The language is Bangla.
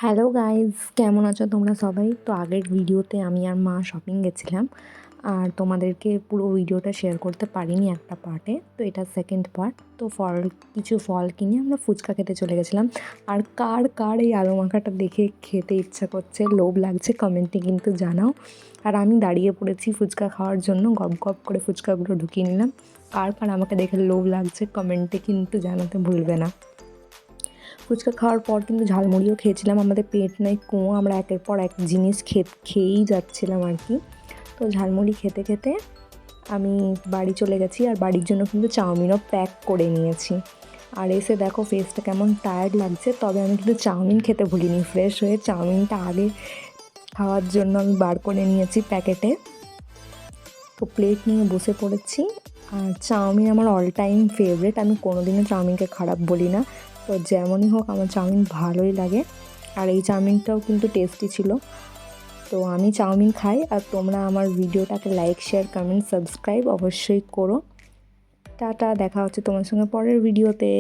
হ্যালো গাইজ, কেমন আছো তোমরা সবাই? তো আগের ভিডিওতে আমি আর মা শপিং গেছিলাম, আর তোমাদেরকে পুরো ভিডিওটা শেয়ার করতে পারিনি একটা পার্টে। তো এটা সেকেন্ড পার্ট। তো কিছু ফল কিনে আমরা ফুচকা খেতে চলে গেছিলাম। আর কার কার এই আলু মাখাটা দেখে খেতে ইচ্ছা করছে, লোভ লাগছে, কমেন্টে কিন্তু জানাও। আর আমি দাঁড়িয়ে পড়েছি ফুচকা খাওয়ার জন্য, গপ গপ করে ফুচকাগুলো ঢুকিয়ে নিলাম। কার কার আমাকে দেখে লোভ লাগছে কমেন্টে কিন্তু জানাতে ভুলবে না। ফুচকা খাওয়ার পর কিন্তু ঝালমুড়িও খেয়েছিলাম। আমাদের পেট নাই কুঁয়ো, আমরা একের পর এক জিনিস খেয়েই যাচ্ছিলাম আর কি। তো ঝালমুড়ি খেতে খেতে আমি বাড়ি চলে গেছি, আর বাড়ির জন্য কিন্তু চাউমিনও প্যাক করে নিয়েছি। আর এসে দেখো ফেসটা কেমন টায়ার্ড লাগছে, তবে আমি কিন্তু চাউমিন খেতে ভুলিনি। ফ্রেশ হয়ে চাউমিনটা আগে খাওয়ার জন্য আমি বার করে নিয়েছি প্যাকেটে। তো প্লেট নিয়ে বসে পড়েছি। আর চাউমিন আমার অল টাইম ফেভারিট, আমি কোনোদিনও চাউমিনকে খারাপ বলি না। তো যেমনই হোক আমার চাউমিন ভালোই লাগে, আর এই চাউমিনটাও কিন্তু টেস্টি ছিল। তো আমি চাউমিন খাই, আর তোমরা আমার ভিডিওটাকে লাইক, শেয়ার, কমেন্ট, সাবস্ক্রাইব অবশ্যই করো। টাটা, দেখা হচ্ছে তোমার সঙ্গে পরের ভিডিওতে।